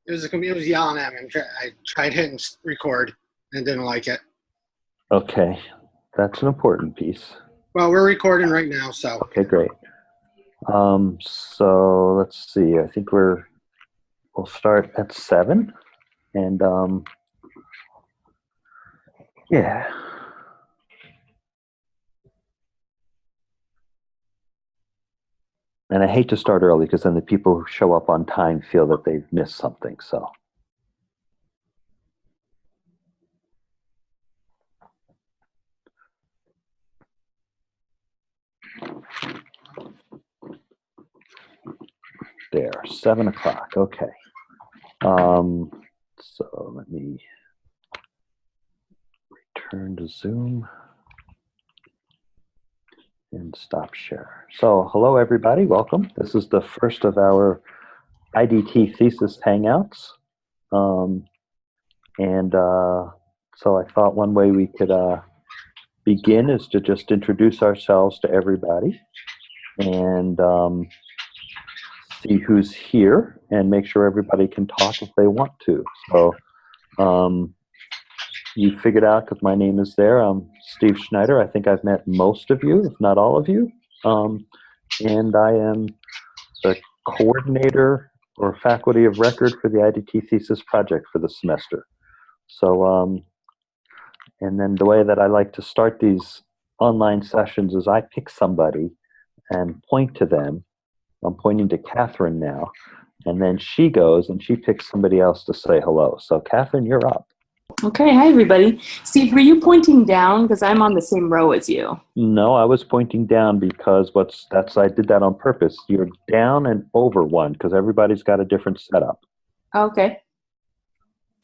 It was yelling at me. I tried hitting record and didn't like it. Okay, that's an important piece. Well, we're recording right now, so. Okay, great. So let's see. I think we'll start at 7, and yeah. And I hate to start early because then the people who show up on time feel that they've missed something. So. There, 7 o'clock. Okay. So let me return to Zoom and stop share. So hello, everybody. Welcome. This is the first of our IDT thesis hangouts. So I thought one way we could begin is to just introduce ourselves to everybody and see who's here and make sure everybody can talk if they want to. So you figured out, because my name is there, I'm Steve Schneider. I think I've met most of you, if not all of you. And I am the coordinator or faculty of record for the IDT thesis project for the semester. So, and then the way that I like to start these online sessions is I pick somebody and point to them. I'm pointing to Catherine now, and then she goes and she picks somebody else to say hello. So Catherine, you're up. Okay, hi everybody. Steve, were you pointing down? Because I'm on the same row as you. No, I was pointing down because I did that on purpose. You're down and over one because everybody's got a different setup. Okay.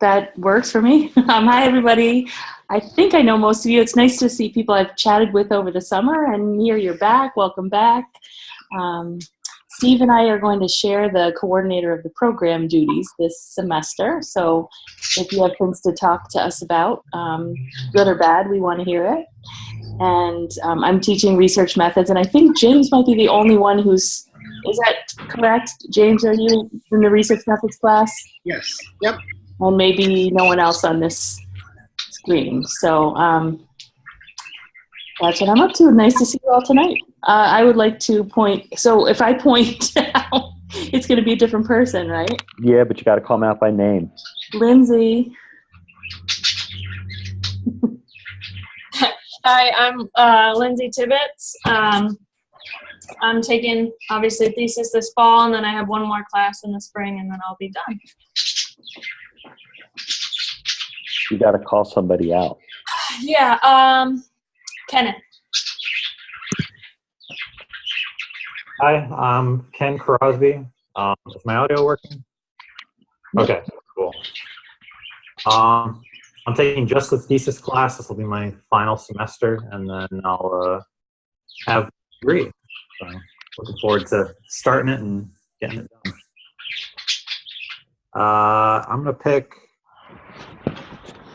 That works for me. Hi everybody. I think I know most of you. It's nice to see people I've chatted with over the summer, and here you're back. Welcome back. Steve and I are going to share the coordinator of the program duties this semester. So if you have things to talk to us about, good or bad, we want to hear it. And I'm teaching research methods, and I think James might be the only one is that correct? James, are you in the research methods class? Yes. Yep. And maybe no one else on this screen. So that's what I'm up to. Nice to see you all tonight. I would like to point, so if I point out, it's going to be a different person, right? Yeah, but you got to call them out by name. Lindsay. Hi, I'm Lindsay Tibbetts. I'm taking, obviously, a thesis this fall, and then I have one more class in the spring, and then I'll be done. You got to call somebody out. Yeah, Kenneth. Hi, I'm Ken Crosby. Is my audio working? Okay, cool. I'm taking just the thesis class. This will be my final semester, and then I'll have a degree. So looking forward to starting it and getting it done. I'm going to pick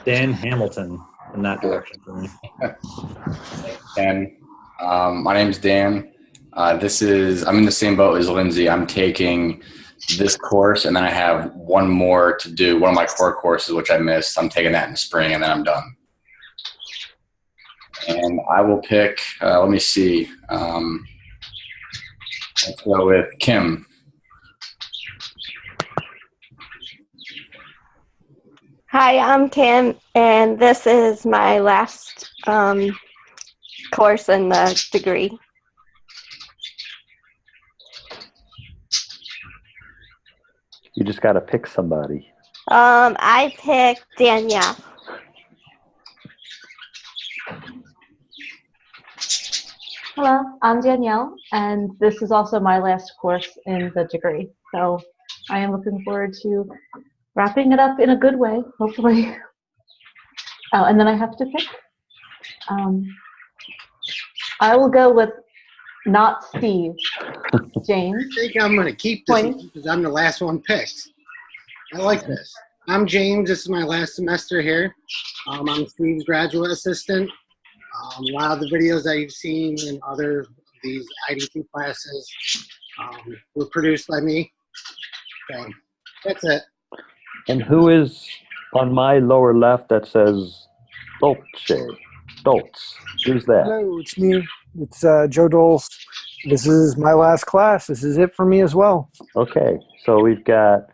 Dan Hamilton in that direction for me. Dan, my name's Dan. I'm in the same boat as Lindsay. I'm taking this course, and then I have one more to do, one of my core courses, which I missed. I'm taking that in the spring, and then I'm done. And I will pick, let me see. Let's go with Kim. Hi, I'm Kim, and this is my last course in the degree. You just got to pick somebody. I picked Danielle. Hello, I'm Danielle, and this is also my last course in the degree. So I am looking forward to wrapping it up in a good way, hopefully. Oh, and then I have to pick. I will go with not Steve. James. I think I'm going to keep this because I'm the last one picked. I like this. I'm James. This is my last semester here. I'm Steve's graduate assistant. A lot of the videos that you've seen in other of these IDT classes were produced by me. So that's it. And who is on my lower left that says Dolce? Dolce. Who's that? Hello, it's me. It's Joe Doles. This is my last class. This is it for me as well. Okay, so we've got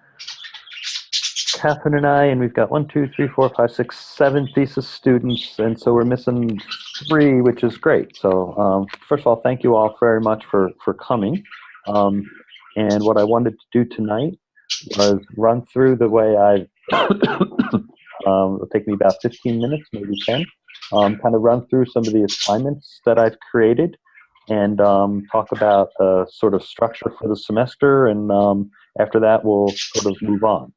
Catherine and I, and we've got 1, 2, 3, 4, 5, 6, 7 thesis students, and so we're missing 3, which is great. So first of all, thank you all very much for coming. And what I wanted to do tonight was run through the way I, it'll take me about 15 minutes, maybe 10, kind of run through some of the assignments that I've created and talk about sort of structure for the semester, and after that we'll sort of move on.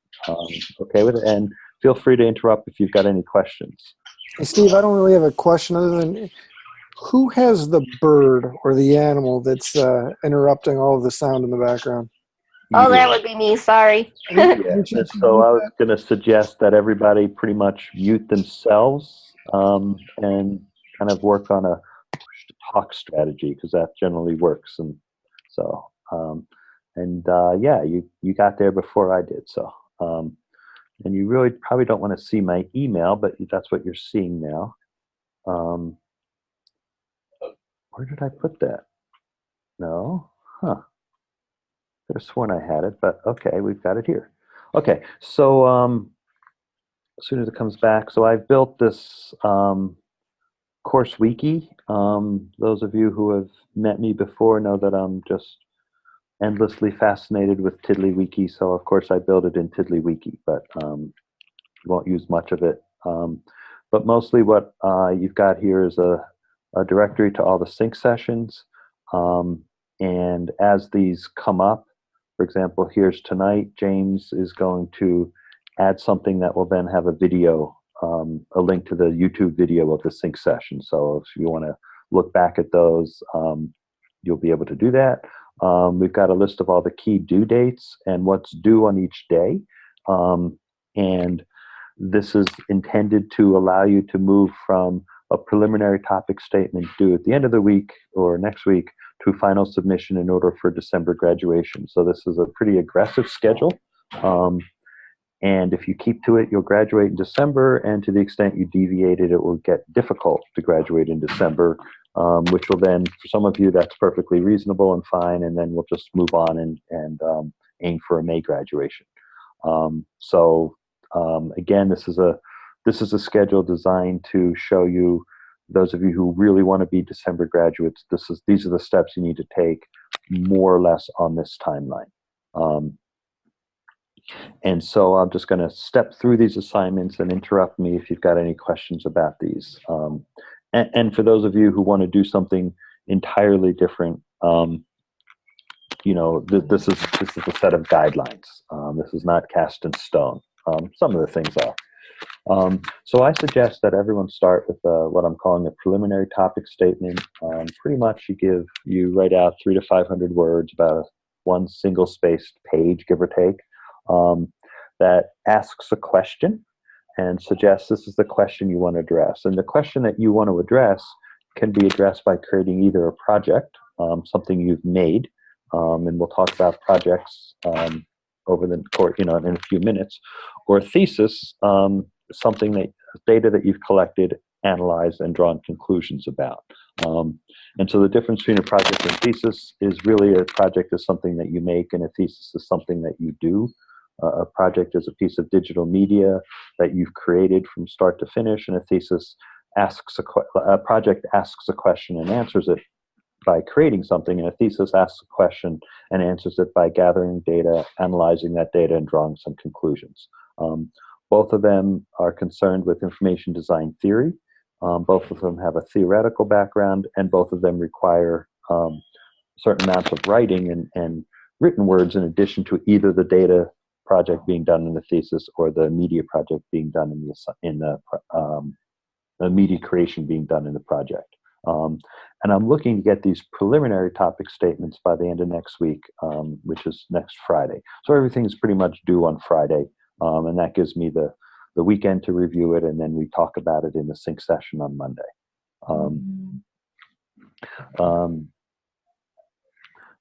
Okay with it? And feel free to interrupt if you've got any questions. Hey, Steve, I don't really have a question other than who has the bird or the animal that's interrupting all of the sound in the background? Oh, that would be me. Sorry. Yeah, so I was going to suggest that everybody pretty much mute themselves and kind of work on a push-to-talk strategy, because that generally works. And so, yeah, you got there before I did. So, and you really probably don't want to see my email, but that's what you're seeing now. Where did I put that? No? Huh. Could have sworn I had it, but okay, we've got it here. Okay, so as soon as it comes back, so I've built this course wiki. Those of you who have met me before know that I'm just endlessly fascinated with TiddlyWiki, so of course I built it in TiddlyWiki, but won't use much of it. But mostly what you've got here is a directory to all the sync sessions, and as these come up, for example, here's tonight, James is going to add something that will then have a video, a link to the YouTube video of the sync session. So if you want to look back at those, you'll be able to do that. We've got a list of all the key due dates and what's due on each day. And this is intended to allow you to move from a preliminary topic statement due at the end of the week or next week to final submission in order for December graduation. So this is a pretty aggressive schedule. And if you keep to it, you'll graduate in December, and to the extent you deviated, it will get difficult to graduate in December, which will then, for some of you, that's perfectly reasonable and fine, and then we'll just move on and aim for a May graduation. Again, this is a schedule designed to show you, those of you who really want to be December graduates, these are the steps you need to take more or less on this timeline. And so I'm just going to step through these assignments and interrupt me if you've got any questions about these. And for those of you who want to do something entirely different, you know, this is a set of guidelines. This is not cast in stone. Some of the things are. So I suggest that everyone start with what I'm calling a preliminary topic statement. Pretty much you write out 300 to 500 words, about one single spaced page, give or take, that asks a question and suggests this is the question you want to address. And the question that you want to address can be addressed by creating either a project, something you've made, and we'll talk about projects over the course, in a few minutes, or a thesis, something data that you've collected, analyzed, and drawn conclusions about. And so the difference between a project and thesis is really a project is something that you make, and a thesis is something that you do. A project is a piece of digital media that you've created from start to finish, and a thesis a project asks a question and answers it by creating something, and a thesis asks a question and answers it by gathering data, analyzing that data, and drawing some conclusions. Both of them are concerned with information design theory. Both of them have a theoretical background, and both of them require certain amounts of writing and written words in addition to either the data project being done in the thesis or the media project being done in the media creation being done in the project. And I'm looking to get these preliminary topic statements by the end of next week, which is next Friday. So everything is pretty much due on Friday, and that gives me the weekend to review it, and then we talk about it in the sync session on Monday.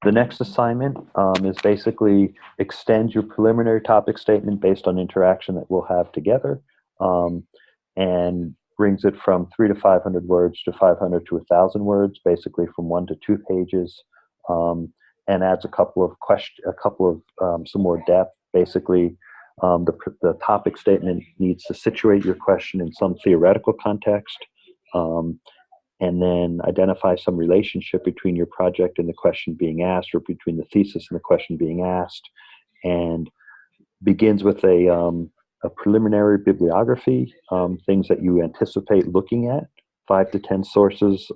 The next assignment is basically extend your preliminary topic statement based on interaction that we'll have together, and brings it from 300 to 500 words to 500 to 1,000 words, basically from 1 to 2 pages, and adds a couple of some more depth. Basically, the topic statement needs to situate your question in some theoretical context, and then identify some relationship between your project and the question being asked, or between the thesis and the question being asked, and begins with a preliminary bibliography, things that you anticipate looking at, 5 to 10 sources,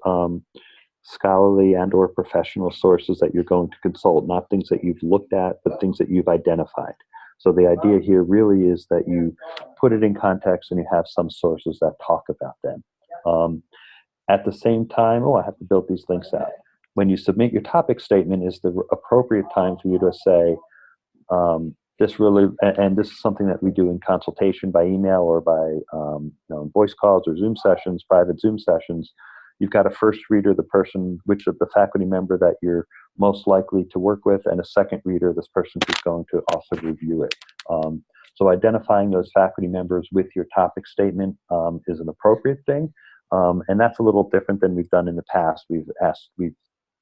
scholarly and or professional sources that you're going to consult, not things that you've looked at, but things that you've identified. So the idea here really is that you put it in context and you have some sources that talk about them. At the same time, I have to build these links out. When you submit your topic statement is the appropriate time for you to say, this really, and this is something that we do in consultation by email or by voice calls or Zoom sessions, private Zoom sessions. You've got a first reader, the person, which of the faculty member that you're most likely to work with, and a second reader, this person who's going to also review it. So identifying those faculty members with your topic statement is an appropriate thing. And that's a little different than we've done in the past. We've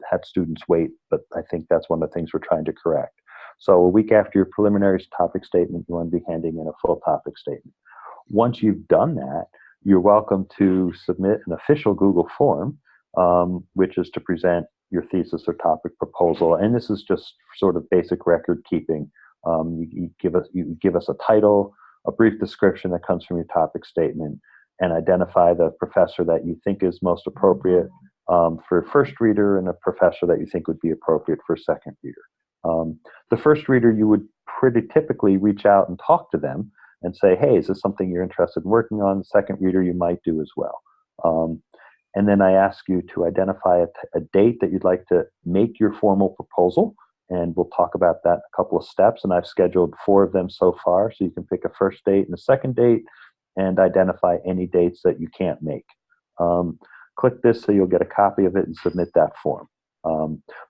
had students wait, but I think that's one of the things we're trying to correct. So a week after your preliminary topic statement, you want to be handing in a full topic statement. Once you've done that, you're welcome to submit an official Google form, which is to present your thesis or topic proposal. And this is just sort of basic record keeping. You give us a title, a brief description that comes from your topic statement, and identify the professor that you think is most appropriate for a first reader, and a professor that you think would be appropriate for a second reader. The first reader, you would pretty typically reach out and talk to them and say, hey, is this something you're interested in working on? The second reader, you might do as well. And then I ask you to identify a date that you'd like to make your formal proposal, and we'll talk about that in a couple of steps. And I've scheduled 4 of them so far, so you can pick a first date and a second date, and identify any dates that you can't make. Click this so you'll get a copy of it and submit that form.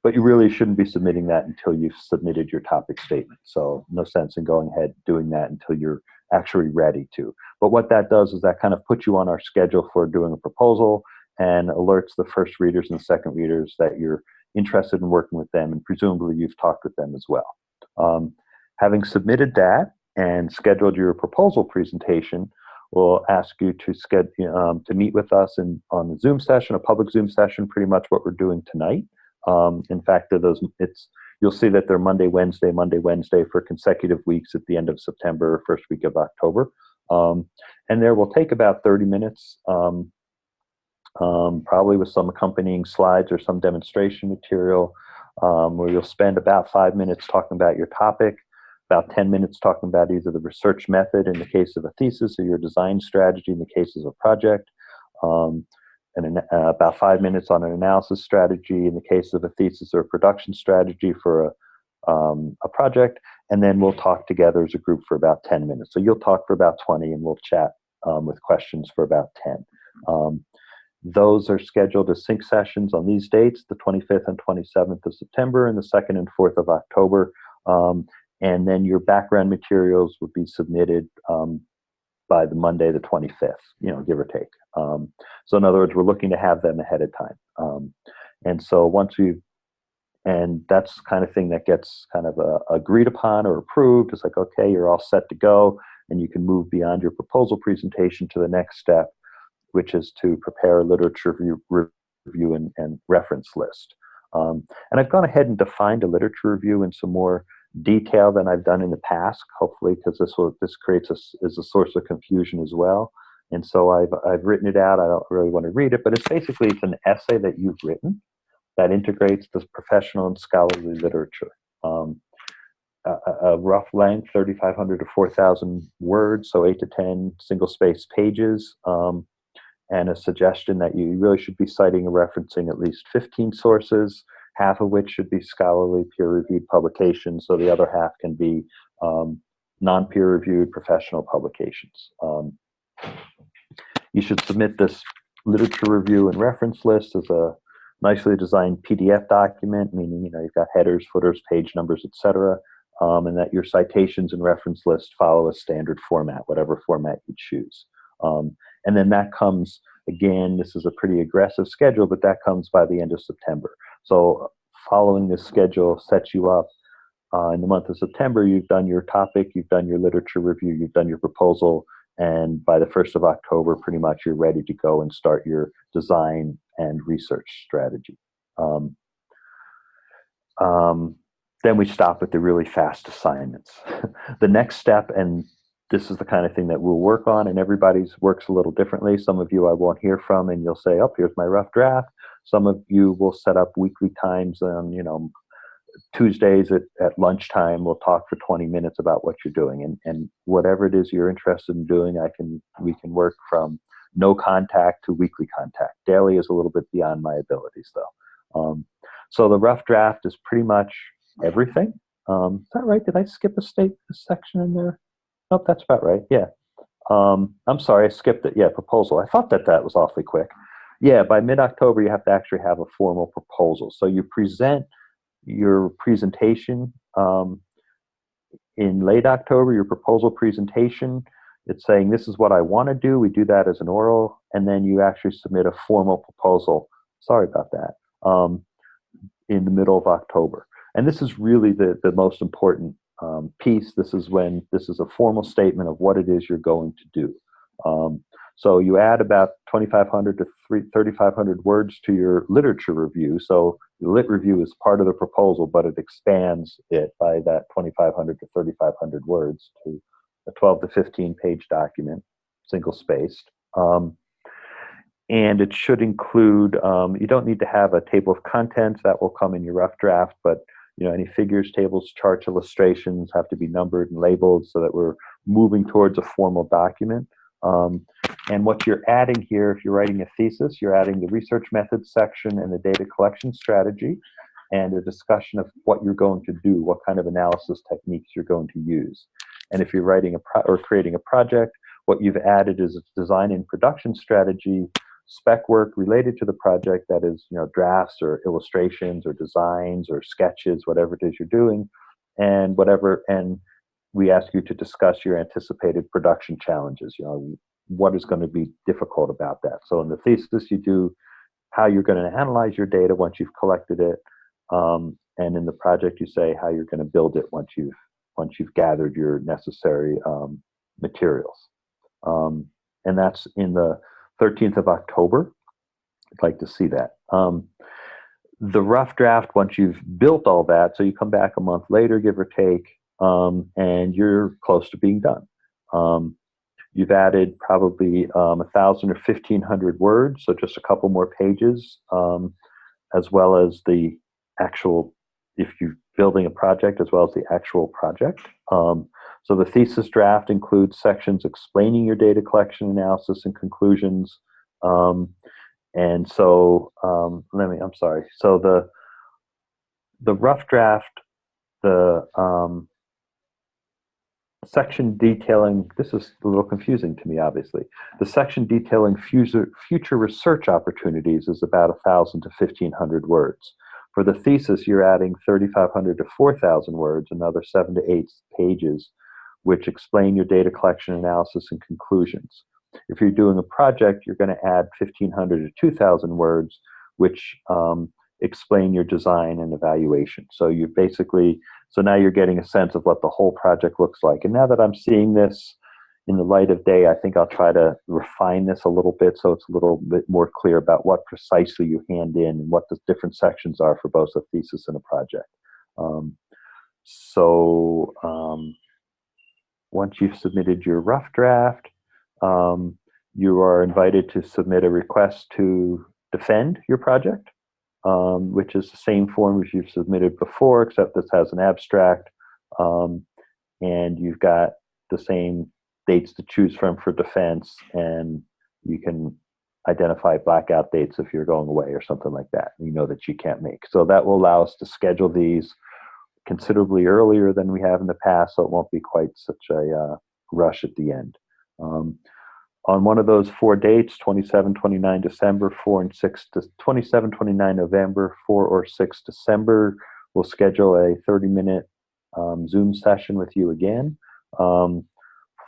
But you really shouldn't be submitting that until you've submitted your topic statement. So no sense in going ahead doing that until you're actually ready to. But what that does is that kind of puts you on our schedule for doing a proposal and alerts the first readers and second readers that you're interested in working with them, and presumably you've talked with them as well. Having submitted that and scheduled your proposal presentation, we'll ask you to meet with us on the Zoom session, a public Zoom session, pretty much what we're doing tonight. In fact, you'll see that they're Monday, Wednesday for consecutive weeks at the end of September, first week of October. And there will take about 30 minutes, probably with some accompanying slides or some demonstration material, where you'll spend about 5 minutes talking about your topic, about 10 minutes talking about either the research method in the case of a thesis or your design strategy in the case of a project, and about 5 minutes on an analysis strategy in the case of a thesis or a production strategy for a project, and then we'll talk together as a group for about 10 minutes. So you'll talk for about 20 and we'll chat with questions for about 10. Those are scheduled as sync sessions on these dates, the 25th and 27th of September and the 2nd and 4th of October. And then your background materials would be submitted by the Monday, the 25th, give or take. So in other words, we're looking to have them ahead of time. And so and that's the kind of thing that gets kind of agreed upon or approved. It's like, okay, you're all set to go, and you can move beyond your proposal presentation to the next step, which is to prepare a literature review and reference list. And I've gone ahead and defined a literature review in some more detail than I've done in the past, hopefully, because this creates is a source of confusion as well. And so I've written it out. I don't really want to read it, but it's an essay that you've written that integrates the professional and scholarly literature. A rough length, 3,500 to 4,000 words, so 8 to 10 single-space pages, and a suggestion that you really should be citing and referencing at least 15 sources, half of which should be scholarly peer-reviewed publications, so the other half can be non-peer-reviewed professional publications. You should submit this literature review and reference list as a nicely designed PDF document, meaning you've got headers, footers, page numbers, etc., and that your citations and reference list follow a standard format, whatever format you choose. And then that comes, again, this is a pretty aggressive schedule, but that comes by the end of September. So following this schedule sets you up in the month of September. You've done your topic, you've done your literature review, you've done your proposal, and by the 1st of October, pretty much you're ready to go and start your design and research strategy. Then we stop at the really fast assignments. The next step, and this is the kind of thing that we'll work on, and everybody's works a little differently. Some of you I won't hear from, and you'll say, oh, here's my rough draft. Some of you will set up weekly times, and Tuesdays at lunchtime, we'll talk for 20 minutes about what you're doing. And whatever it is you're interested in doing, we can work from no contact to weekly contact. Daily is a little bit beyond my abilities, though. So the rough draft is pretty much everything. Is that right? Did I skip a section in there? Nope, that's about right. Yeah. I'm sorry, I skipped it. Yeah, proposal. I thought that was awfully quick. Yeah, by mid-October, you have to actually have a formal proposal. So you present your presentation in late October, your proposal presentation. It's saying, this is what I want to do. We do that as an oral, and then you actually submit a formal proposal. Sorry about that. In the middle of October. And this is really the most important piece. This is a formal statement of what it is you're going to do. So you add about 2,500 to 3,500 words to your literature review. So the lit review is part of the proposal, but it expands it by that 2,500 to 3,500 words to a 12 to 15 page document, single spaced. And it should include, you don't need to have a table of contents. That will come in your rough draft, but any figures, tables, charts, illustrations have to be numbered and labeled so that we're moving towards a formal document. And what you're adding here, if you're writing a thesis, you're adding the research methods section and the data collection strategy and a discussion of what you're going to do, what kind of analysis techniques you're going to use. And if you're writing or creating a project, what you've added is a design and production strategy, spec work related to the project, that is, drafts or illustrations or designs or sketches, whatever it is you're doing, and we ask you to discuss your anticipated production challenges. What is going to be difficult about that? So in the thesis, you do how you're going to analyze your data once you've collected it, and in the project, you say how you're going to build it once you've gathered your necessary materials. And that's in the 13th of October. I'd like to see that. The rough draft, once you've built all that, so you come back a month later, give or take, and you're close to being done. You've added probably 1,000 or 1,500 words, so just a couple more pages, as well as the actual, if you're building a project, as well as the actual project. So the thesis draft includes sections explaining your data collection, analysis, and conclusions. And so, I'm sorry. So the rough draft, the section detailing, this is a little confusing to me, obviously. The section detailing future research opportunities is about 1,000 to 1,500 words. For the thesis, you're adding 3,500 to 4,000 words, another 7 to 8 pages, which explain your data collection, analysis, and conclusions. If you're doing a project, you're going to add 1,500 to 2,000 words, which explain your design and evaluation. So now you're getting a sense of what the whole project looks like. And now that I'm seeing this in the light of day, I think I'll try to refine this a little bit so it's a little bit more clear about what precisely you hand in and what the different sections are for both a thesis and a project. Once you've submitted your rough draft, you are invited to submit a request to defend your project, which is the same form as you've submitted before, except this has an abstract, and you've got the same dates to choose from for defense, and you can identify blackout dates if you're going away or something like that, that you can't make. So that will allow us to schedule these considerably earlier than we have in the past, so it won't be quite such a rush at the end. on one of those 4 dates, 27, 29 December, 4 and 6 to 27, 29 November, 4 or 6 December, we'll schedule a 30-minute Zoom session with you again.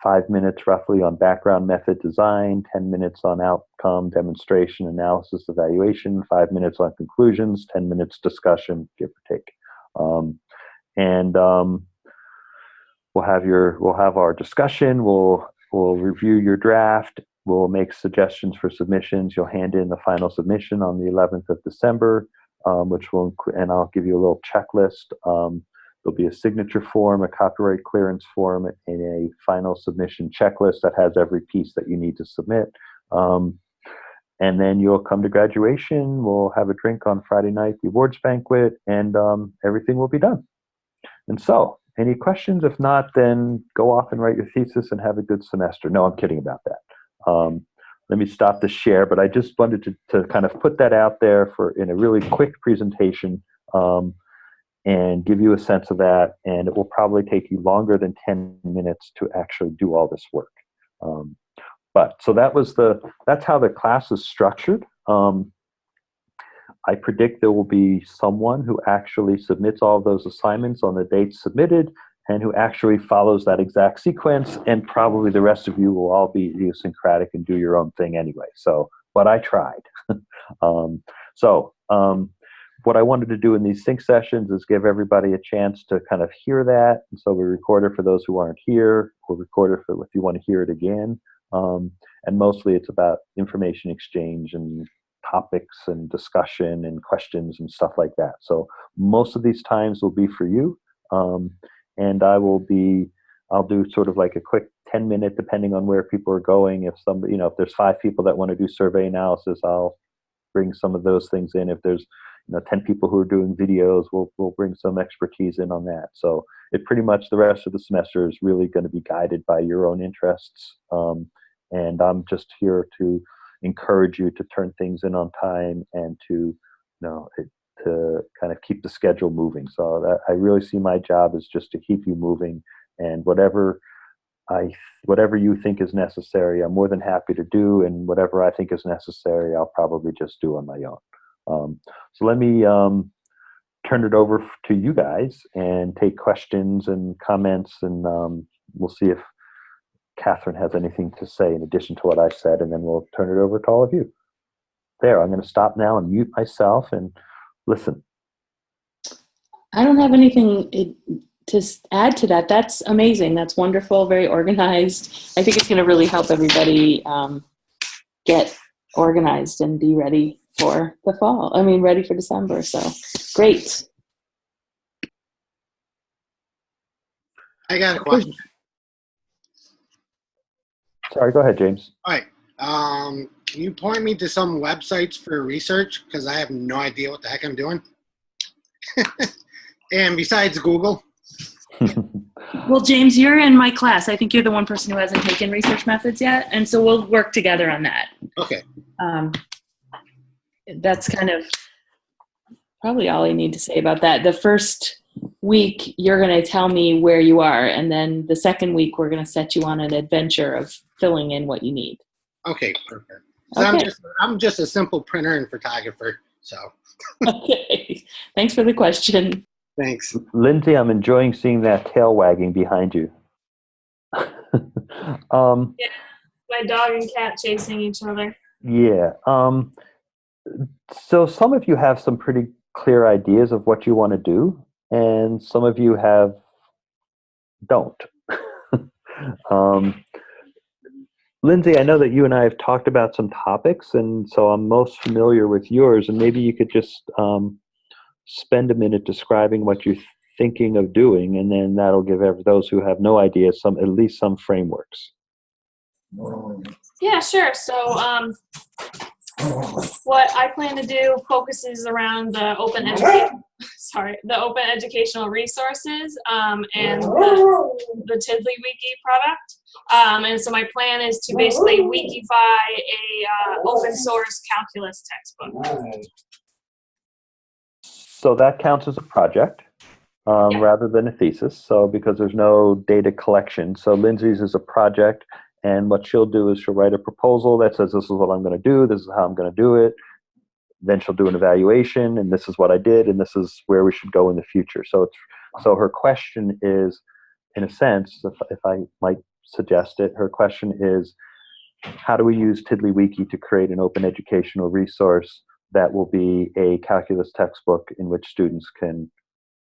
5 minutes roughly on background method design, 10 minutes on outcome, demonstration, analysis, evaluation, 5 minutes on conclusions, 10 minutes discussion, give or take. We'll have our discussion. We'll review your draft. We'll make suggestions for submissions. You'll hand in the final submission on the 11th of December, which will include, and I'll give you a little checklist. There'll be a signature form, a copyright clearance form, and a final submission checklist that has every piece that you need to submit. And then you'll come to graduation. We'll have a drink on Friday night, the awards banquet, and everything will be done. And so, any questions? If not, then go off and write your thesis and have a good semester. No, I'm kidding about that. Let me stop the share, but I just wanted to kind of put that out there in a really quick presentation and give you a sense of that. And it will probably take you longer than 10 minutes to actually do all this work. So that's how the class is structured. I predict there will be someone who actually submits all of those assignments on the dates submitted and who actually follows that exact sequence, and probably the rest of you will all be idiosyncratic and do your own thing anyway. But I tried. What I wanted to do in these sync sessions is give everybody a chance to kind of hear that. And so we record it for those who aren't here. We'll record it for if you want to hear it again. And mostly it's about information exchange and topics and discussion and questions and stuff like that. So most of these times will be for you. And I'll do sort of like a quick 10-minute, depending on where people are going. If if there's 5 people that want to do survey analysis, I'll bring some of those things in. If there's 10 people who are doing videos, we'll bring some expertise in on that. So it pretty much the rest of the semester is really going to be guided by your own interests. And I'm just here to encourage you to turn things in on time and to kind of keep the schedule moving. So I really see my job as just to keep you moving, and whatever you think is necessary, I'm more than happy to do, and whatever I think is necessary, I'll probably just do on my own. So let me turn it over to you guys and take questions and comments, and we'll see if Catherine has anything to say in addition to what I said, and then we'll turn it over to all of you. There, I'm going to stop now and mute myself and listen. I don't have anything to add to that. That's amazing. That's wonderful. Very organized. I think it's going to really help everybody get organized and be ready for the fall. Ready for December. So great. I got a question. Sorry, go ahead, James. All right. Can you point me to some websites for research? Because I have no idea what the heck I'm doing. And besides Google. Well, James, you're in my class. I think you're the one person who hasn't taken research methods yet. And so we'll work together on that. Okay. That's kind of probably all I need to say about that. The first week, you're going to tell me where you are. And then the second week, we're going to set you on an adventure of filling in what you need. Okay, perfect. Okay. I'm just a simple printer and photographer, so. Okay. Thanks for the question. Thanks. Lindsay, I'm enjoying seeing that tail wagging behind you. Yeah, my dog and cat chasing each other. Yeah. So some of you have some pretty clear ideas of what you want to do, and some of you don't. Lindsay, I know that you and I have talked about some topics, and so I'm most familiar with yours, and maybe you could just spend a minute describing what you're thinking of doing, and then that'll give those who have no idea at least some frameworks. Yeah, sure. So what I plan to do focuses around the open educational resources and the Tiddly Wiki product. And so my plan is to basically wikify a open source calculus textbook. So that counts as a project rather than a thesis. So because there's no data collection. So Lindsay's is a project, And what she'll do is she'll write a proposal that says, this is what I'm going to do, this is how I'm going to do it. Then she'll do an evaluation, and this is what I did, and this is where we should go in the future. So her question is, in a sense, if I might suggest it, her question is, how do we use TiddlyWiki to create an open educational resource that will be a calculus textbook in which students can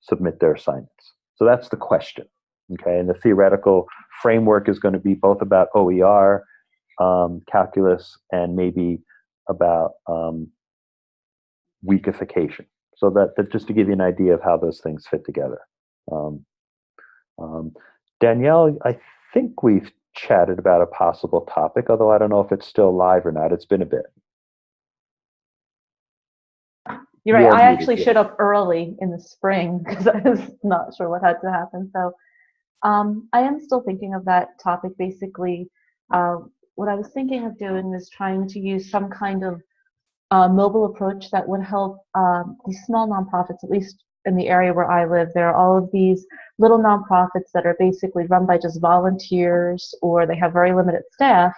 submit their assignments? So that's the question, okay? And the theoretical framework is going to be both about OER, calculus, and maybe about weekification. So that just to give you an idea of how those things fit together. Danielle, I think we've chatted about a possible topic, although I don't know if it's still live or not. It's been a bit. You're right. You're I muted, actually yeah. showed up early in the spring because I was not sure what had to happen. So I am still thinking of that topic. Basically, what I was thinking of doing is trying to use some kind of mobile approach that would help these small nonprofits, at least in the area where I live. There are all of these little nonprofits that are basically run by just volunteers, or they have very limited staff,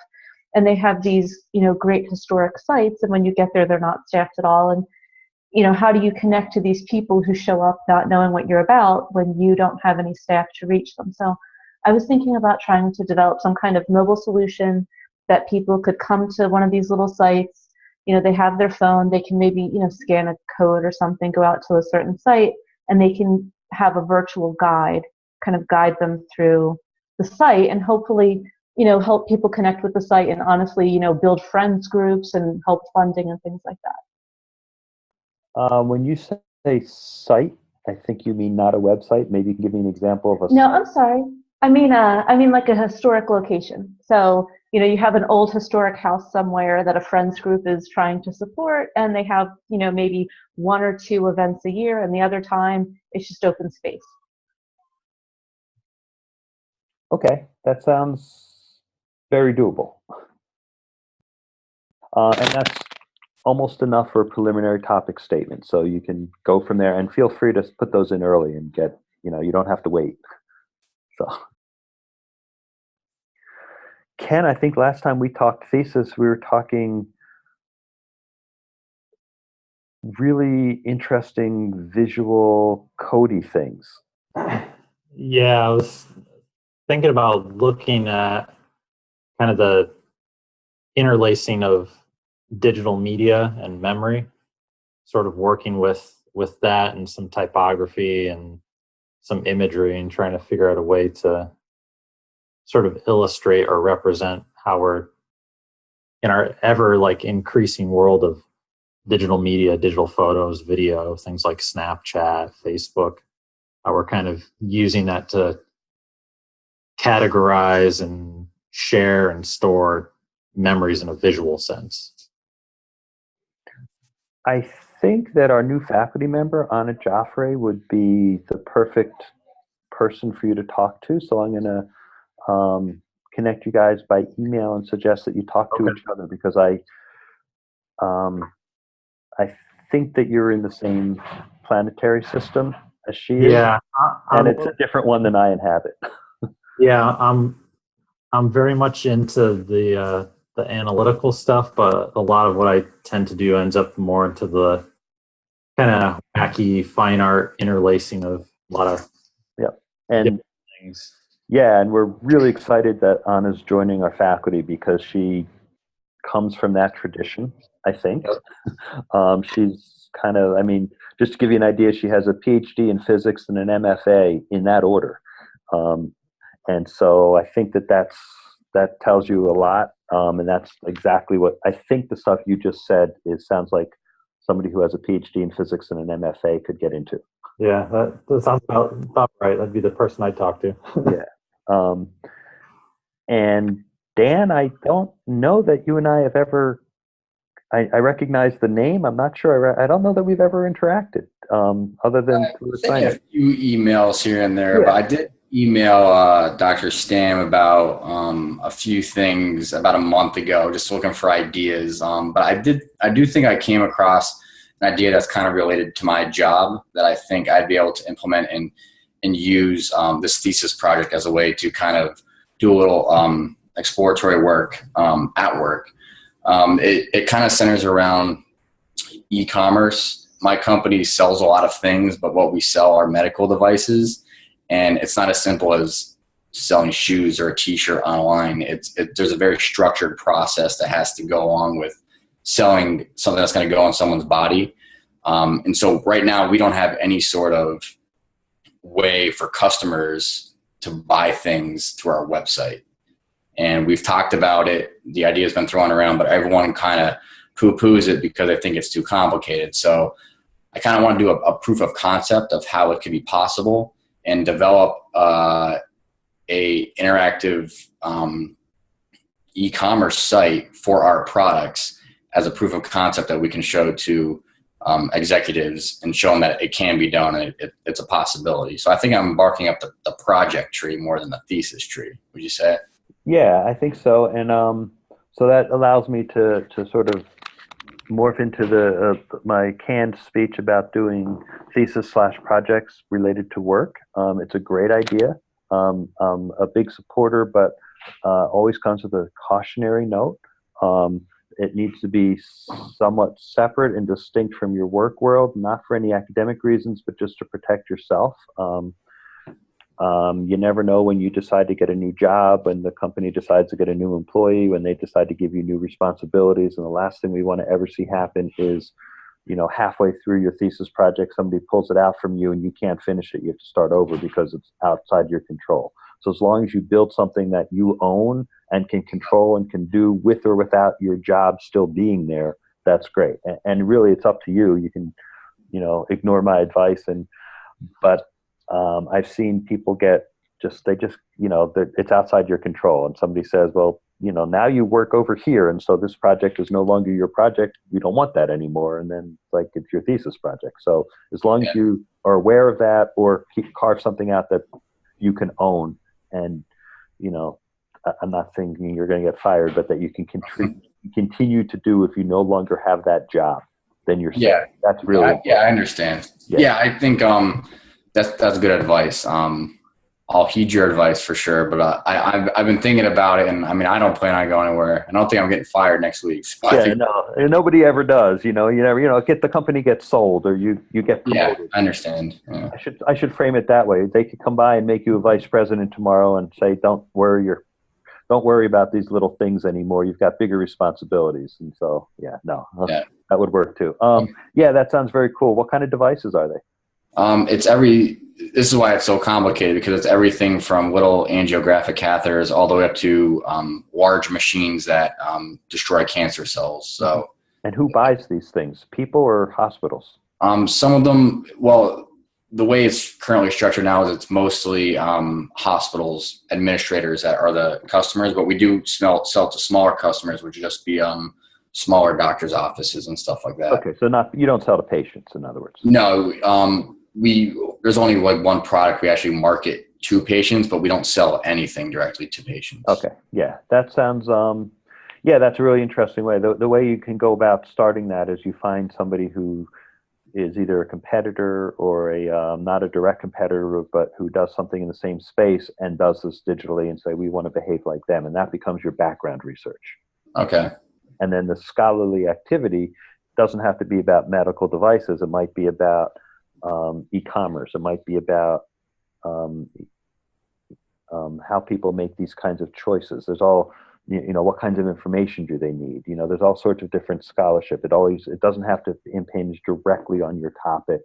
and they have these, great historic sites. And when you get there, they're not staffed at all. And how do you connect to these people who show up not knowing what you're about when you don't have any staff to reach them? So I was thinking about trying to develop some kind of mobile solution that people could come to one of these little sites. They have their phone, they can maybe, scan a code or something, go out to a certain site, and they can have a virtual guide, kind of guide them through the site, and hopefully, help people connect with the site, and honestly, build friends groups and help funding and things like that. When you say site, I think you mean not a website. Maybe you can give me an example of a No, site. I'm sorry. I mean like a historic location. So, you have an old historic house somewhere that a friends group is trying to support, and they have, maybe 1 or 2 events a year, and the other time it's just open space. Okay, that sounds very doable. And that's almost enough for a preliminary topic statement. So you can go from there, and feel free to put those in early and get, you don't have to wait. So. Ken, I think last time we talked thesis, we were talking really interesting visual codey things. Yeah, I was thinking about looking at kind of the interlacing of digital media and memory, sort of working with that and some typography and some imagery, and trying to figure out a way to sort of illustrate or represent how we're in our ever increasing world of digital media, digital photos, video, things like Snapchat, Facebook. We're kind of using that to categorize and share and store memories in a visual sense. I think that our new faculty member, Anna Joffre, would be the perfect person for you to talk to. So I'm going to connect you guys by email and suggest that you talk to each other, because I think that you're in the same planetary system as she is. Yeah, and it's a different one than I inhabit. Yeah, I'm very much into the analytical stuff, but a lot of what I tend to do ends up more into the kind of wacky fine art interlacing of a lot of and things. Yeah, and we're really excited that Anna's joining our faculty, because she comes from that tradition, I think. She's kind of, just to give you an idea, she has a PhD in physics and an MFA in that order. And so I think that tells you a lot. And that's exactly what I think the stuff you just said sounds like somebody who has a PhD in physics and an MFA could get into. Yeah, that sounds about right. That'd be the person I'd talk to. Yeah. And Dan, I don't know that you and I have ever, I recognize the name. I'm not sure. I don't know that we've ever interacted, other than through a few emails here and there, Yeah. but I did email Dr. Stam about a few things about a month ago, just looking for ideas. But I do think I came across an idea that's kind of related to my job that I think I'd be able to implement and use this thesis project as a way to kind of do a little exploratory work at work. It kind of centers around e-commerce. My company sells a lot of things, but what we sell are medical devices, and it's not as simple as selling shoes or a t-shirt online. There's a very structured process that has to go along with selling something that's going to go on someone's body. And so right now we don't have any sort of way for customers to buy things through our website. And we've talked about it. The idea has been thrown around, but everyone kind of poo-poos it because I think it's too complicated. So I kind of want to do a proof of concept of how it could be possible and develop a interactive e-commerce site for our products as a proof of concept that we can show to executives and show them that it can be done and it's a possibility. So I think I'm barking up the project tree more than the thesis tree. Would you say? Yeah, I think so. And so that allows me to sort of morph into my canned speech about doing thesis/projects related to work. It's a great idea. I'm a big supporter, but always comes with a cautionary note. It needs to be somewhat separate and distinct from your work world, not for any academic reasons, but just to protect yourself. You never know when you decide to get a new job, when the company decides to get a new employee, when they decide to give you new responsibilities. And the last thing we want to ever see happen is, halfway through your thesis project, somebody pulls it out from you and you can't finish it. You have to start over because it's outside your control. So as long as you build something that you own and can control and can do with or without your job still being there, that's great. And really, it's up to you. You can, ignore my advice, but I've seen people it's outside your control. And somebody says, well, now you work over here, and so this project is no longer your project. You don't want that anymore. And then it's your thesis project. So as long as you are aware of that, or carve something out that you can own, and I'm not thinking you're going to get fired, but that you can continue to do if you no longer have that job, then you're safe. That's really important. I understand. Yeah, I think that's good advice. I'll heed your advice for sure, but I've been thinking about it, and I mean, I don't plan on going anywhere. I don't think I'm getting fired next week. So nobody ever does. You never, the company gets sold, or you get promoted. Yeah, I understand. Yeah. I should frame it that way. They could come by and make you a vice president tomorrow and say, don't worry about these little things anymore. You've got bigger responsibilities. And so, that would work too. That sounds very cool. What kind of devices are they? This is why it's so complicated, because it's everything from little angiographic catheters all the way up to large machines that destroy cancer cells. So, and who buys these things? People or hospitals? Some of them, well, the way it's currently structured now is it's mostly hospitals, administrators that are the customers, but we do sell to smaller customers, which would just be smaller doctors' offices and stuff like that. Okay, so you don't sell to patients, in other words. No, there's only one product we actually market to patients, but we don't sell anything directly to patients. Okay, yeah, that sounds that's a really interesting way. The way you can go about starting that is you find somebody who is either a competitor or not a direct competitor, but who does something in the same space and does this digitally, and say, we want to behave like them, and that becomes your background research. Okay. And then the scholarly activity doesn't have to be about medical devices. It might be about e-commerce. It might be about how people make these kinds of choices. There's all, what kinds of information do they need? There's all sorts of different scholarship. It doesn't have to impinge directly on your topic.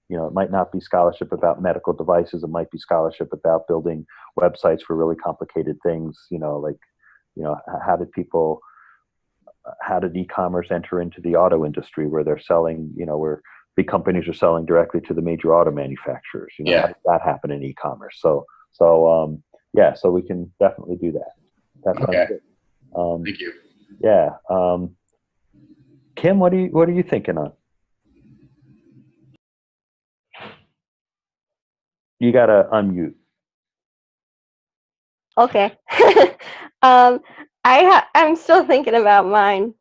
It might not be scholarship about medical devices. It might be scholarship about building websites for really complicated things. How did e-commerce enter into the auto industry, where they're selling, where big companies are selling directly to the major auto manufacturers? How did that happen in e-commerce? So we can definitely do that. That's okay. Good. Thank you. Yeah. Kim, what are you thinking on? You gotta unmute. Okay. I'm still thinking about mine.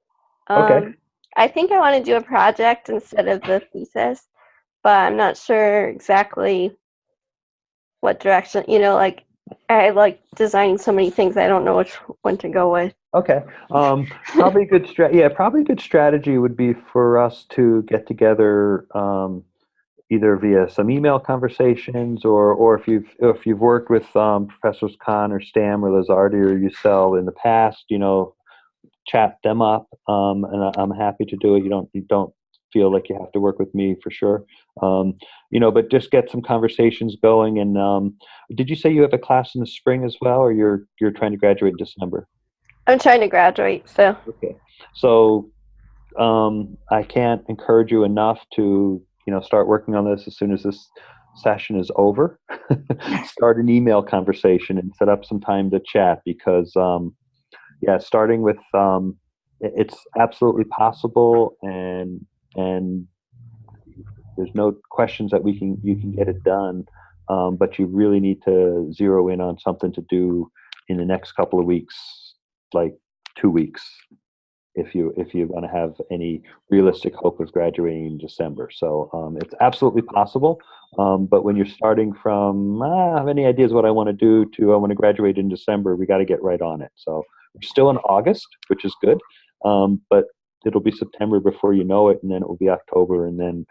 Okay. I think I want to do a project instead of the thesis, but I'm not sure exactly what direction. I like designing so many things. I don't know which one to go with. Okay. Probably a good probably a good strategy would be for us to get together, either via some email conversations, or if you've worked with Professors Khan or Stam or Lazardi or Ucell in the past, chat them up. And I'm happy to do it. You don't feel like you have to work with me for sure. But just get some conversations going. And did you say you have a class in the spring as well, or you're trying to graduate in December? I'm trying to graduate, so. Okay. So I can't encourage you enough to start working on this as soon as this session is over. Start an email conversation and set up some time to chat, because starting with it's absolutely possible, and there's no questions that you can get it done, but you really need to zero in on something to do in the next couple of weeks, like 2 weeks, if you want to have any realistic hope of graduating in December. So it's absolutely possible, but when you're starting from I have any ideas what I want to do to I want to graduate in December, we got to get right on it. So we're still in August, which is good, but it'll be September before you know it, and then it will be October, and then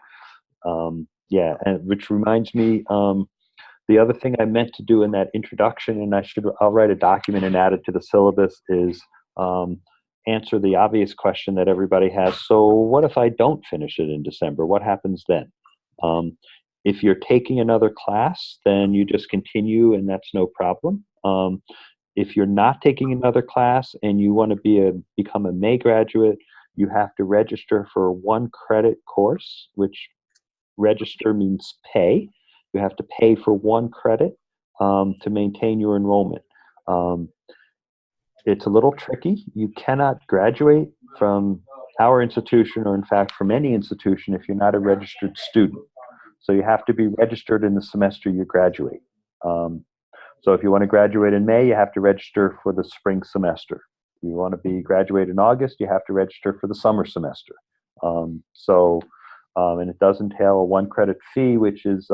and which reminds me, the other thing I meant to do in that introduction, and I'll write a document and add it to the syllabus, is answer the obvious question that everybody has. So what if I don't finish it in December? What happens then? If you're taking another class, then you just continue, and that's no problem. If you're not taking another class and you want to become a May graduate, you have to register for a 1 credit course, which register means pay. You have to pay for 1 credit to maintain your enrollment. It's a little tricky. You cannot graduate from our institution, or in fact from any institution, if you're not a registered student. So you have to be registered in the semester you graduate. So if you want to graduate in May, you have to register for the spring semester. If you want to be graduate in August, you have to register for the summer semester. And it does entail a 1 credit fee, which is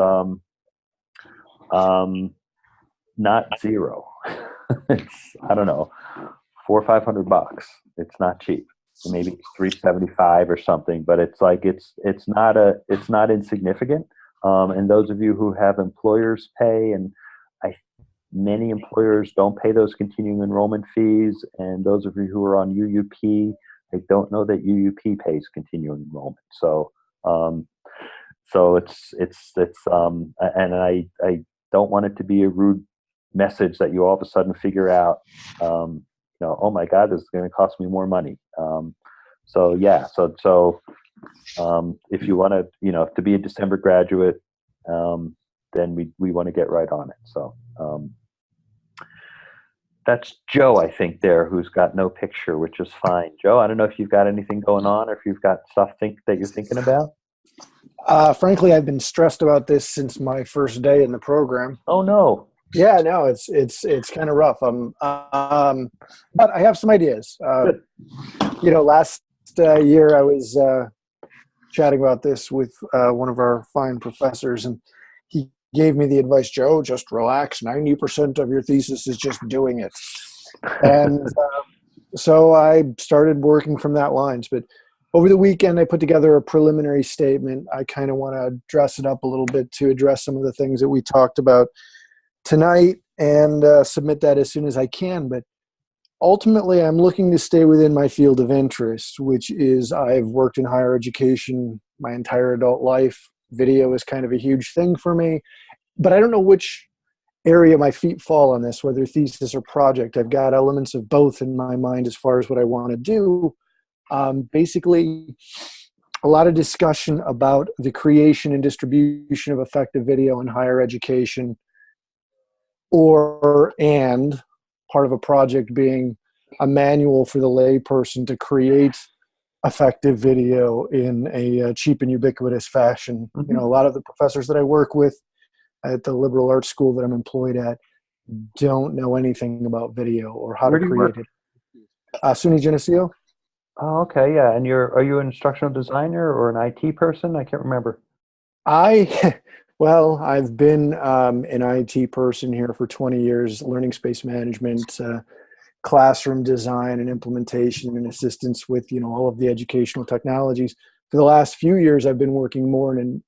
not zero. It's, I don't know, $400 or $500. It's not cheap. Maybe it's $375 or something, but it's not insignificant. And those of you who have employers pay, and many employers don't pay those continuing enrollment fees, and those of you who are on UUP, I don't know that UUP pays continuing enrollment. So and I don't want it to be a rude message that you all of a sudden figure out, oh my God, this is going to cost me more money. If you want to be a December graduate, then we want to get right on it. So that's Joe, I think, who's got no picture, which is fine. Joe, I don't know if you've got anything going on, or if you've got stuff that you're thinking about. Frankly, I've been stressed about this since my first day in the program. Oh no. Yeah, no, it's kind of rough. But I have some ideas. Last year I was chatting about this with one of our fine professors, and he gave me the advice, Joe, just relax. 90% of your thesis is just doing it. And so I started working from that lines. But over the weekend, I put together a preliminary statement. I kind of want to dress it up a little bit to address some of the things that we talked about tonight, and submit that as soon as I can. But ultimately, I'm looking to stay within my field of interest, which is I've worked in higher education my entire adult life. Video is kind of a huge thing for me, but I don't know which area my feet fall on this, whether thesis or project. I've got elements of both in my mind as far as what I want to do. Basically, a lot of discussion about the creation and distribution of effective video in higher education, and part of a project being a manual for the layperson to create effective video in a cheap and ubiquitous fashion. Mm-hmm. A lot of the professors that I work with at the liberal arts school that I'm employed at don't know anything about video or how to create it. SUNY Geneseo. Oh, okay, yeah. And are you an instructional designer or an IT person? I can't remember. Well, I've been an IT person here for 20 years, learning space management, classroom design and implementation and assistance with, all of the educational technologies. For the last few years, I've been working more in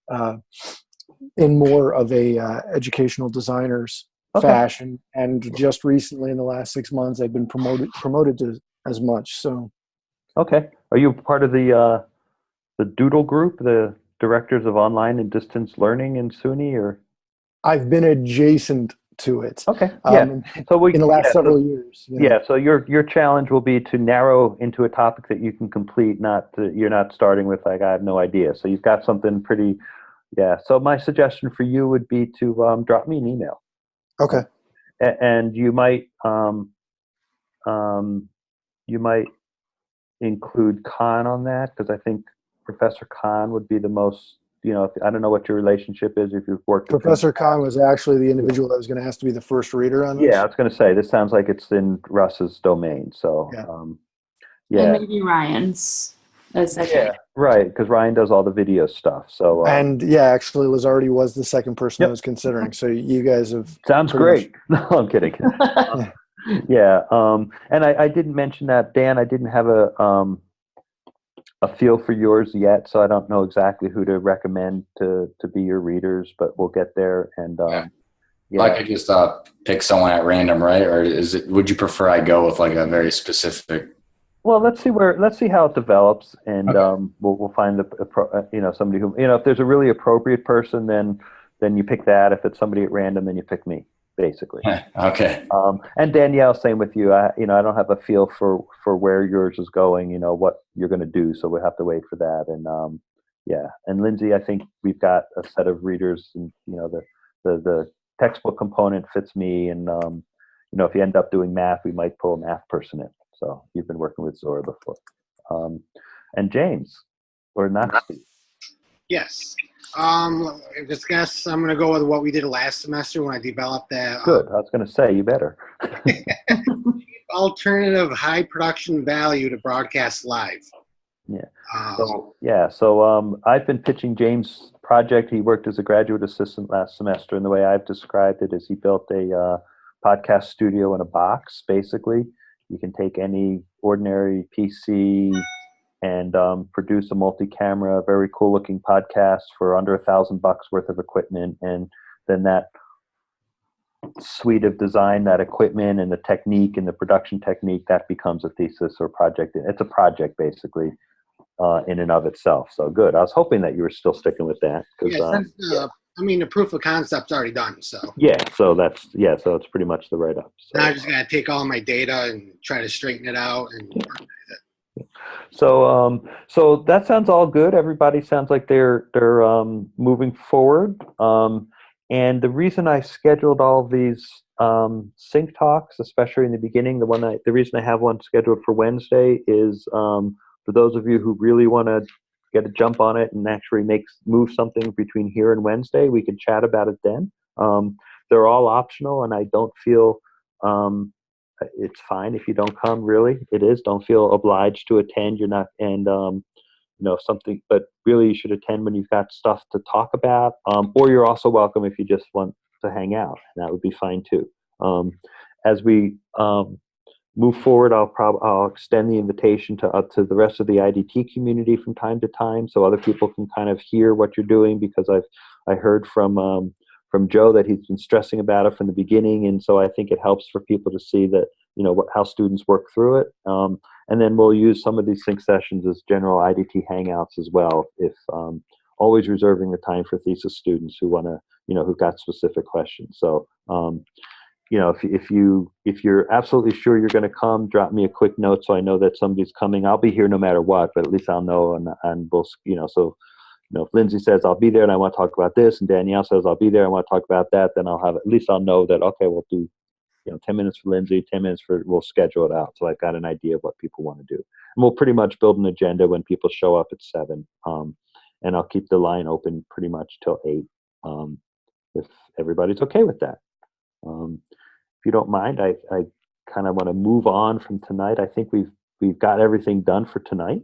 more of a educational designer's fashion. And just recently in the last 6 months, I've been promoted to as much. So. Okay. Are you part of the Doodle group, the Directors of Online and Distance Learning in SUNY, or? I've been adjacent to it. Okay. Yeah. So in the last several years. Yeah. So your challenge will be to narrow into a topic that you can complete. You're not starting with like I have no idea. So you've got something pretty. Yeah. So my suggestion for you would be to drop me an email. Okay. And you might include Khan on that, because I think Professor Khan would be the most. I don't know what your relationship is if you've worked with Professor Khan was actually the individual that was going to ask to be the first reader on this. Yeah, I was going to say, this sounds like it's in Russ's domain. So, yeah. And maybe Ryan's as second. Yeah, right, because Ryan does all the video stuff. So, and yeah, actually, Lazardi was the second person I was considering. So you guys have sounds great. No, I'm kidding. Yeah, and I didn't mention that, Dan. I didn't have a feel for yours yet, so I don't know exactly who to recommend to be your readers, but we'll get there. And I could just pick someone at random, right? Or would you prefer I go with like a very specific? Well, let's see how it develops, and we'll find somebody who, if there's a really appropriate person, then you pick that. If it's somebody at random, then you pick me, basically. Okay. And Danielle, same with you. I don't have a feel for where yours is going, what you're going to do, so we'll have to wait for that. And and Lindsay, I think we've got a set of readers, and the textbook component fits me, and if you end up doing math, we might pull a math person in. So you've been working with Zora before. And James, or not Steve? Yes. I guess I'm going to go with what we did last semester when I developed that. Good. I was going to say, you better. Alternative high production value to broadcast live. Yeah. So I've been pitching James' project. He worked as a graduate assistant last semester, and the way I've described it is he built a podcast studio in a box, basically. You can take any ordinary PC and produce a multi-camera, very cool-looking podcast for under $1,000 worth of equipment, and then that suite of design, that equipment, and the technique and the production technique, that becomes a thesis or project. It's a project, basically, in and of itself. So good. I was hoping that you were still sticking with that. The proof of concept's already done. So so it's pretty much the write-up. So. Now I just got to take all my data and try to straighten it out and. So that sounds all good. Everybody sounds like they're moving forward. And the reason I scheduled all these sync talks, especially in the beginning, the reason I have one scheduled for Wednesday is for those of you who really want to get a jump on it and actually move something between here and Wednesday, we can chat about it then. They're all optional, and I don't feel it's fine if you don't come. Really, it is. Don't feel obliged to attend. You're not, and something. But really, you should attend when you've got stuff to talk about. Or you're also welcome if you just want to hang out. And that would be fine too. As we move forward, I'll extend the invitation to the rest of the IDT community from time to time, so other people can kind of hear what you're doing, because I heard from Joe that he's been stressing about it from the beginning, and so I think it helps for people to see that how students work through it. And then we'll use some of these sync sessions as general IDT hangouts as well, if always reserving the time for thesis students who want to who've got specific questions. So if you're absolutely sure you're going to come, drop me a quick note so I know that somebody's coming. I'll be here no matter what, but at least I'll know, and we'll if Lindsay says I'll be there and I want to talk about this, and Danielle says I'll be there and I want to talk about that, then I'll know that, okay, we'll do 10 minutes for Lindsay, 10 minutes we'll schedule it out. So I've got an idea of what people want to do. And we'll pretty much build an agenda when people show up at 7. And I'll keep the line open pretty much till 8, if everybody's okay with that. If you don't mind, I kind of want to move on from tonight. I think we've got everything done for tonight.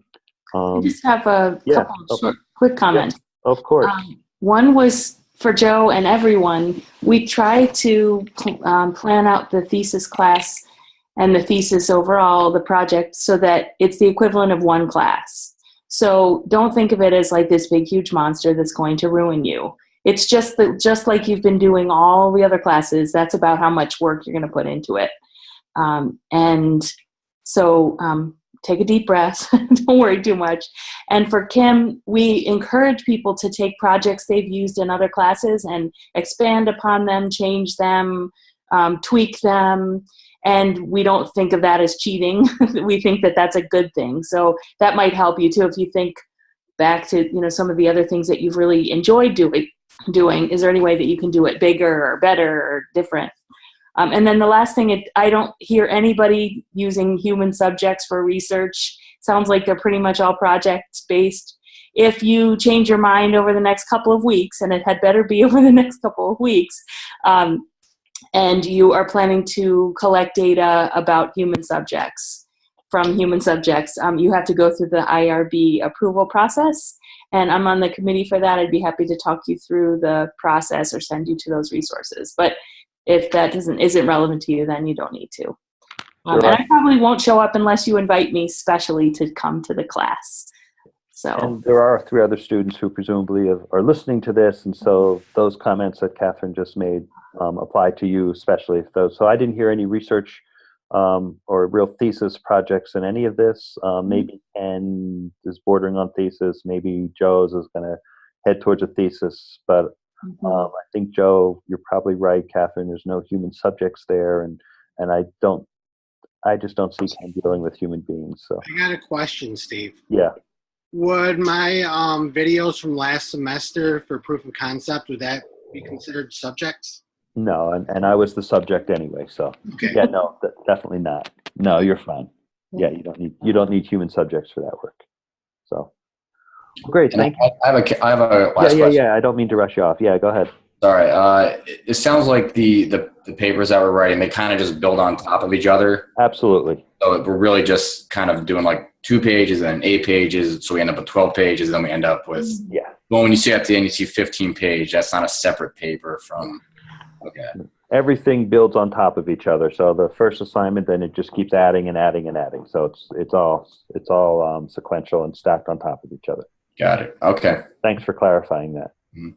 I just have a couple of quick comments. Yeah, of course. One was for Joe and everyone, we try to plan out the thesis class and the thesis overall, the project, so that it's the equivalent of one class. So don't think of it as like this big, huge monster that's going to ruin you. It's just like you've been doing all the other classes, that's about how much work you're going to put into it. And so take a deep breath. Don't worry too much. And for Kim, we encourage people to take projects they've used in other classes and expand upon them, change them, tweak them. And we don't think of that as cheating. We think that that's a good thing. So that might help you too if you think back to some of the other things that you've really enjoyed doing. Is there any way that you can do it bigger or better or different? And then the last thing, I don't hear anybody using human subjects for research. Sounds like they're pretty much all project-based. If you change your mind over the next couple of weeks, and it had better be over the next couple of weeks, and you are planning to collect data about human subjects, from human subjects, you have to go through the IRB approval process. And I'm on the committee for that. I'd be happy to talk you through the process or send you to those resources. But if that isn't relevant to you, then you don't need to. Sure. And I probably won't show up unless you invite me specially to come to the class. So. And there are 3 other students who presumably are listening to this, and so those comments that Catherine just made apply to you especially. So I didn't hear any research or real thesis projects in any of this. Maybe Ken is bordering on thesis. Maybe Joe's is going to head towards a thesis, but I think, Joe, you're probably right. Catherine, there's no human subjects there, and I just don't see Ken dealing with human beings. So I got a question, Steve. Yeah. Would my videos from last semester for proof of concept, would that be considered subjects? No, and I was the subject anyway, so Okay. Yeah, no, definitely not. No, you're fine. Yeah, you don't need human subjects for that work. So great, And thank you. I have a last question. Yeah. I don't mean to rush you off. Yeah, go ahead. Sorry. It sounds like the papers that we're writing, they kind of just build on top of each other. Absolutely. So we're really just kind of doing like 2 pages and then 8 pages. So we end up with 12 pages. Then we end up with, well, when you see at the end, you see 15 page. That's not a separate paper from, okay. Everything builds on top of each other. So the first assignment, then it just keeps adding and adding and adding. So it's all sequential and stacked on top of each other. Got it. Okay. Thanks for clarifying that. Mm-hmm.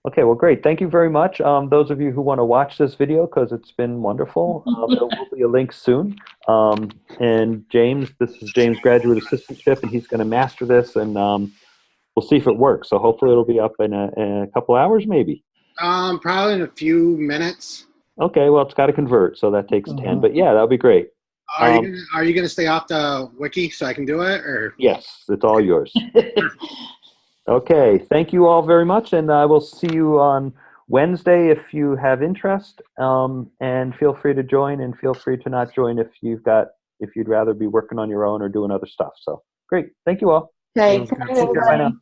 Okay, well, great. Thank you very much. Those of you who want to watch this video, because it's been wonderful, there will be a link soon. And James, this is James' graduate assistantship, and he's going to master this, and we'll see if it works. So hopefully it'll be up in a couple hours, maybe. Probably in a few minutes. Okay, well, it's got to convert, so that takes 10. But yeah, that'll be great. Are you gonna stay off the wiki so I can do it, or? Yes, it's all yours. Okay, thank you all very much, and I will see you on Wednesday if you have interest. And feel free to join, and feel free to not join if you'd rather be working on your own or doing other stuff. So great, thank you all. Okay, Sounds good. bye, everybody.